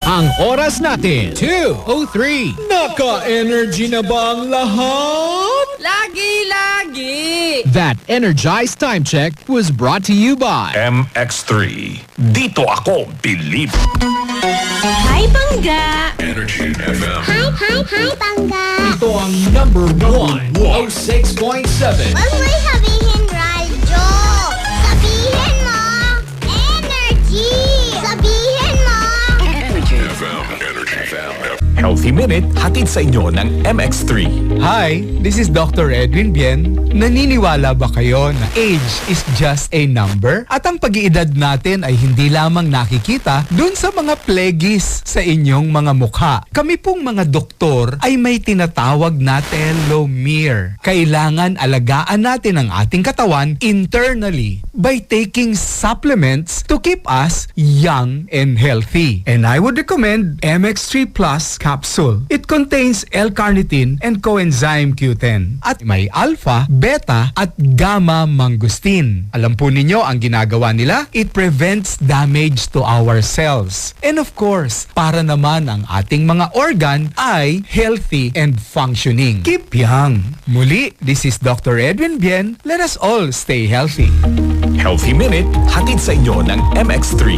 Ang oras natin, 2:03. Naka-energy na ba ang lahat? Lagi! That Energized Time Check was brought to you by MX3. Dito ako believe. Hi, Bangga! Energy FM. Hi, Bangga! Ito ang number 106.7. Huwag mo'y sabihin radyo. Sabihin mo, energy. Sabihin mo, Energy FM. Healthy Minute, hatid sa inyo ng MX3. Hi, this is Dr. Edwin Bien. Naniniwala ba kayo na age is just a number? At ang pag-iedad natin ay hindi lamang nakikita dun sa mga plegis sa inyong mga mukha. Kami pong mga doktor ay may tinatawag na telomere. Kailangan alagaan natin ang ating katawan internally by taking supplements to keep us young and healthy. And I would recommend MX3 Plus capsule. It contains L-carnitine and coenzyme Q10 at may alpha, beta at gamma mangosteen. Alam po ninyo ang ginagawa nila? It prevents damage to our cells. And of course, para naman ang ating mga organ ay healthy and functioning. Keep young. Muli, this is Dr. Edwin Bien. Let us all stay healthy. Healthy Minute, hatid sa inyo ng MX3.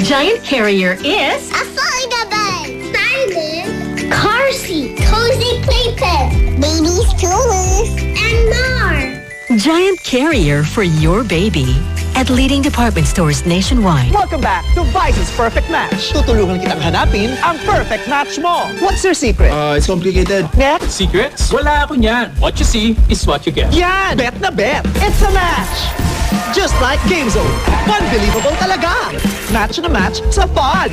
Giant Carrier is affordable. Silent. Car seat. Cozy playpen. Baby's tools. And more. Giant Carrier for your baby at leading department stores nationwide. Welcome back to Vice's Perfect Match. Tutulungan kitang hanapin ang perfect match mo. What's your secret? It's complicated. Next. Secrets? Wala ako niyan. What you see is what you get. Yan! Bet na bet! It's a match! Just like GameZone. Unbelievable talaga! Match na match sa fun!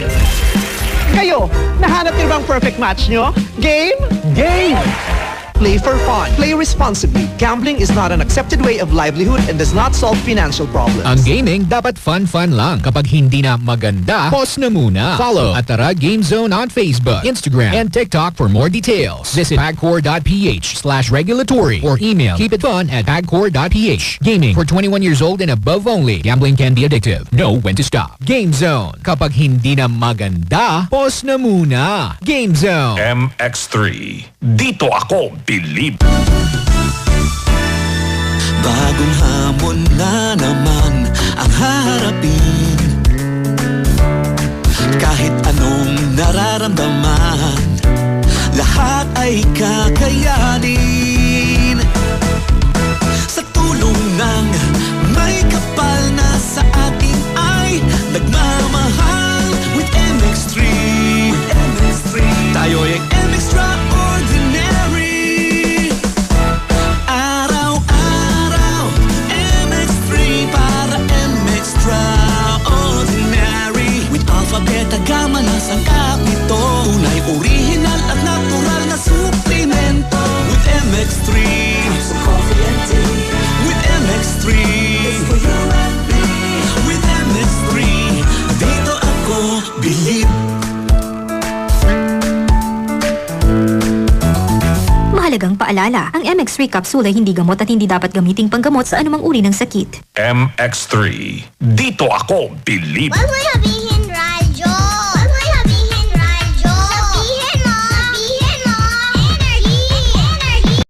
Kayo, nahanap niyo bang perfect match nyo? Game? Game! Play for fun. Play responsibly. Gambling is not an accepted way of livelihood and does not solve financial problems. Ang gaming dapat fun lang. Kapag hindi na maganda, pause na muna. Follow at Tara Game Zone on Facebook, Instagram, and TikTok for more details. Visit pagcor.ph/regulatory or email keepitfun@pagcor.ph. Gaming for 21 years old and above only. Gambling can be addictive. Know when to stop. Game Zone. Kapag hindi na maganda, pause na muna. Game Zone. MX3. Dito ako believe. Bagong hamon na naman ang haharapin. Kahit anong nararamdaman, lahat ay kakayanin. Sa tulong ng may kapal na sa ating ay nagmamahal with MX3. Tayo ay extraordinary. Araw-araw MX3 para extraordinary. With alpha, beta, gamma na sangkap nito. Tunay, original at natural na suplemento. With MX3, so coffee and tea. With MX3, it's for you and me. With MX3, dito ako believe. Mahalagang paalala, ang MX3 capsule ay hindi gamot at hindi dapat gamiting panggamot sa anumang uri ng sakit. MX3. Dito ako believe. Huwag mo'y sabihin